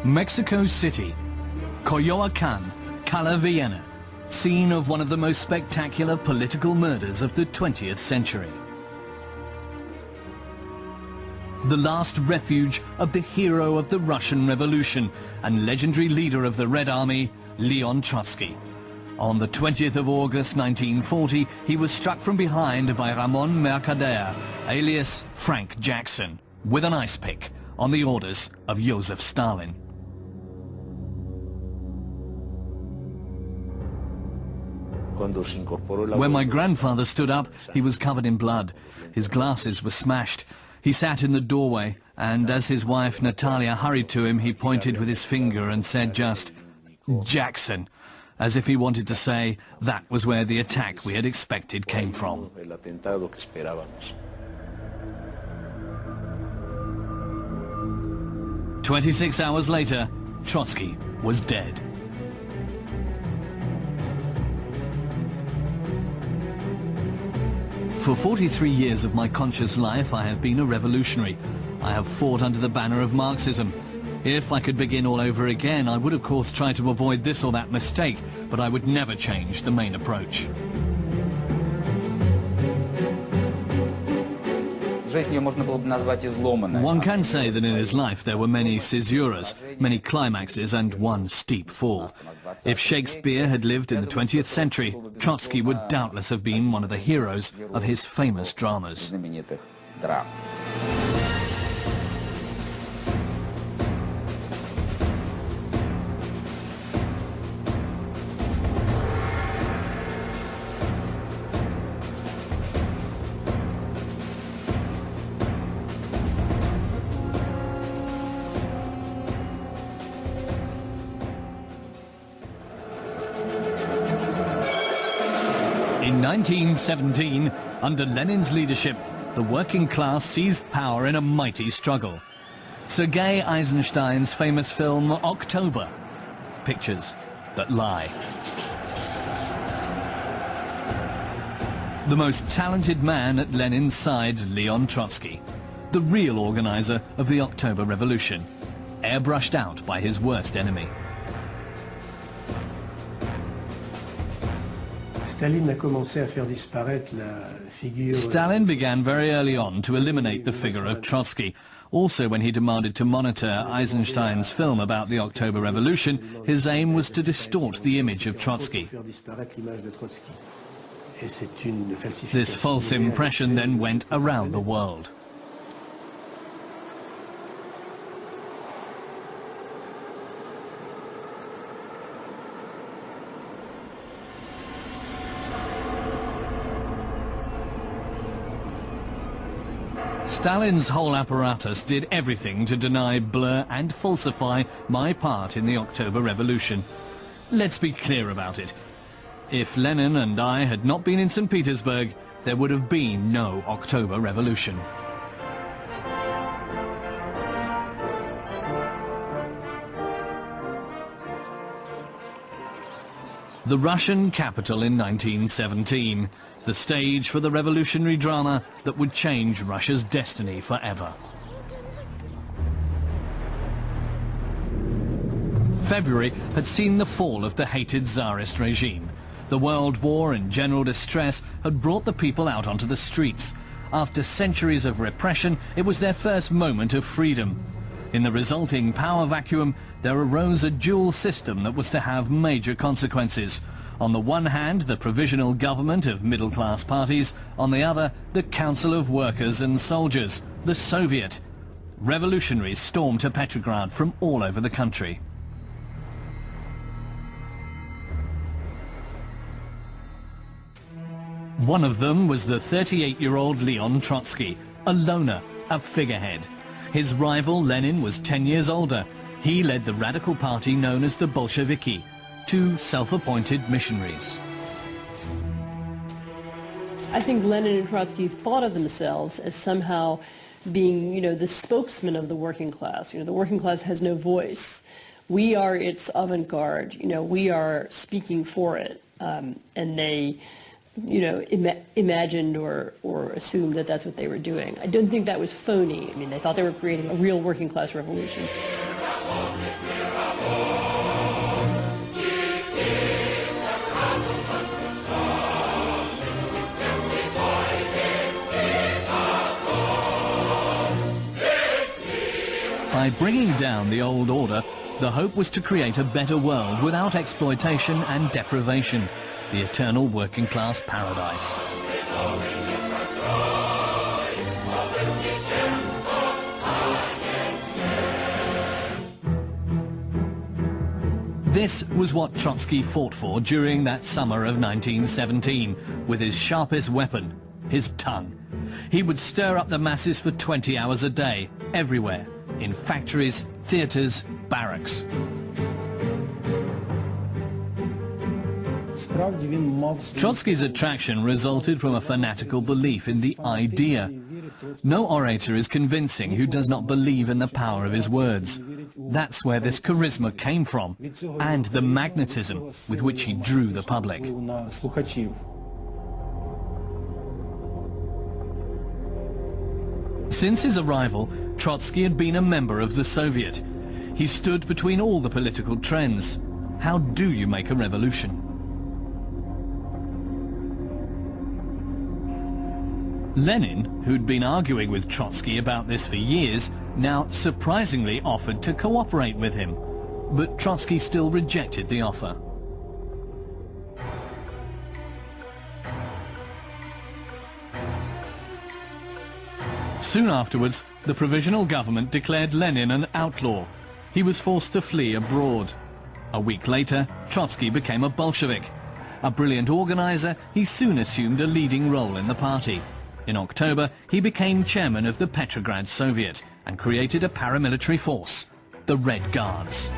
Mexico City, Coyoacán, Cala Vienna, scene of one of the most spectacular political murders of the 20th century. The last refuge of the hero of the Russian Revolution and legendary leader of the Red Army, Leon Trotsky. On the 20th of August 1940, he was struck from behind by Ramon Mercader, alias Frank Jackson, with an ice pick on the orders of Joseph Stalin. When my grandfather stood up, he was covered in blood. His glasses were smashed. He sat in the doorway, and as his wife Natalia hurried to him, he pointed with his finger and said just, "Jackson," as if he wanted to say that was where the attack we had expected came from. 26 hours later, Trotsky was dead. For 43 years of my conscious life, I have been a revolutionary. I have fought under the banner of Marxism. If I could begin all over again, I would of course try to avoid this or that mistake, but I would never change the main approach. One can say that in his life there were many caesuras, many climaxes and one steep fall. If Shakespeare had lived in the 20th century, Trotsky would doubtless have been one of the heroes of his famous dramas. In 1917, under Lenin's leadership, the working class seized power in a mighty struggle. Sergei Eisenstein's famous film October, pictures that lie. The most talented man at Lenin's side, Leon Trotsky, the real organizer of the October Revolution, airbrushed out by his worst enemy. Stalin began very early on to eliminate the figure of Trotsky. Also, when he demanded to monitor Eisenstein's film about the October Revolution, his aim was to distort the image of Trotsky. This false impression then went around the world. Stalin's whole apparatus did everything to deny, blur and falsify my part in the October Revolution. Let's be clear about it. If Lenin and I had not been in St. Petersburg, there would have been no October Revolution. The Russian capital in 1917, the stage for the revolutionary drama that would change Russia's destiny forever. February had seen the fall of the hated Tsarist regime. The World War and general distress had brought the people out onto the streets. After centuries of repression, it was their first moment of freedom. In the resulting power vacuum, there arose a dual system that was to have major consequences. On the one hand, the provisional government of middle-class parties. On the other, the Council of Workers and Soldiers, the Soviet. Revolutionaries stormed to Petrograd from all over the country. One of them was the 38-year-old Leon Trotsky, a loner, a figurehead. His rival, Lenin, was 10 years older. He led the radical party known as the Bolsheviki, two self-appointed missionaries. I think Lenin and Trotsky thought of themselves as somehow being, the spokesman of the working class. The working class has no voice. We are its avant-garde. We are speaking for it. And they imagined or assumed that that's what they were doing. I don't think that was phony. I mean, they thought they were creating a real working class revolution. By bringing down the old order, the hope was to create a better world without exploitation and deprivation, the eternal working class paradise. This was what Trotsky fought for during that summer of 1917, with his sharpest weapon, his tongue. He would stir up the masses for 20 hours a day, everywhere, in factories, theatres, barracks. Trotsky's attraction resulted from a fanatical belief in the idea. No orator is convincing who does not believe in the power of his words. That's where this charisma came from, and the magnetism with which he drew the public. Since his arrival, Trotsky had been a member of the Soviet. He stood between all the political trends. How do you make a revolution? Lenin, who'd been arguing with Trotsky about this for years, now surprisingly offered to cooperate with him. But Trotsky still rejected the offer. Soon afterwards, the provisional government declared Lenin an outlaw. He was forced to flee abroad. A week later, Trotsky became a Bolshevik. A brilliant organizer, he soon assumed a leading role in the party. In October, he became chairman of the Petrograd Soviet and created a paramilitary force, the Red Guards.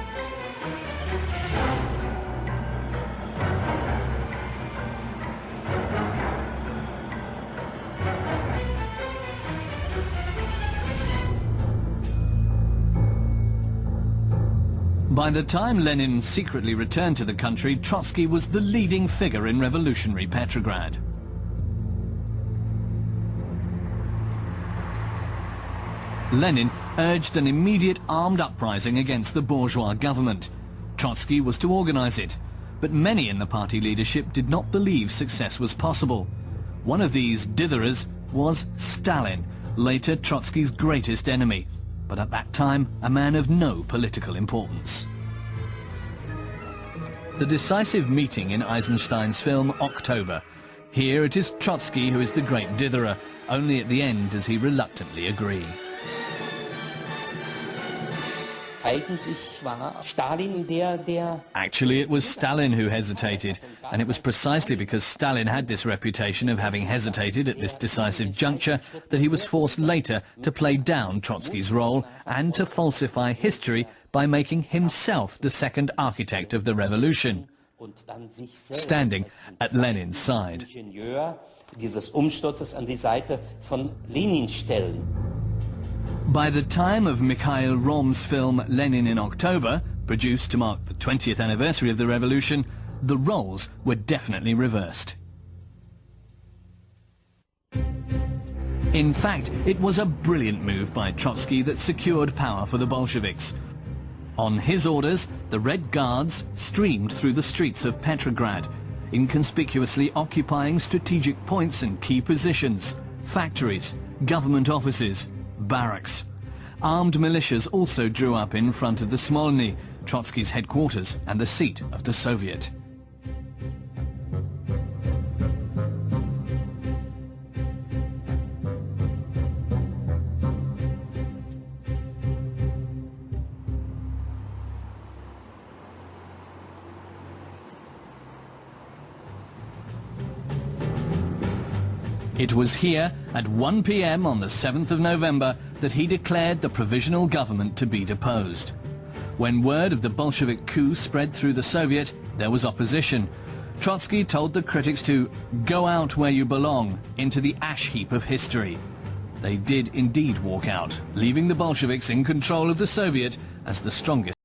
By the time Lenin secretly returned to the country, Trotsky was the leading figure in revolutionary Petrograd. Lenin urged an immediate armed uprising against the bourgeois government. Trotsky was to organize it, but many in the party leadership did not believe success was possible. One of these ditherers was Stalin, later Trotsky's greatest enemy, but at that time a man of no political importance. The decisive meeting in Eisenstein's film October. Here it is Trotsky who is the great ditherer. Only at the end does he reluctantly agree. Actually, it was Stalin who hesitated, and it was precisely because Stalin had this reputation of having hesitated at this decisive juncture that he was forced later to play down Trotsky's role and to falsify history by making himself the second architect of the revolution, standing at Lenin's side. By the time of Mikhail Rom's film Lenin in October, produced to mark the 20th anniversary of the revolution, the roles were definitely reversed. In fact, it was a brilliant move by Trotsky that secured power for the Bolsheviks. On his orders, the Red Guards streamed through the streets of Petrograd, inconspicuously occupying strategic points and key positions, factories, government offices, barracks. Armed militias also drew up in front of the Smolny, Trotsky's headquarters and the seat of the Soviet. It was here at 1 p.m. on the 7th of November that he declared the provisional government to be deposed. When word of the Bolshevik coup spread through the Soviet, there was opposition. Trotsky told the critics to go out where you belong, into the ash heap of history. They did indeed walk out, leaving the Bolsheviks in control of the Soviet as the strongest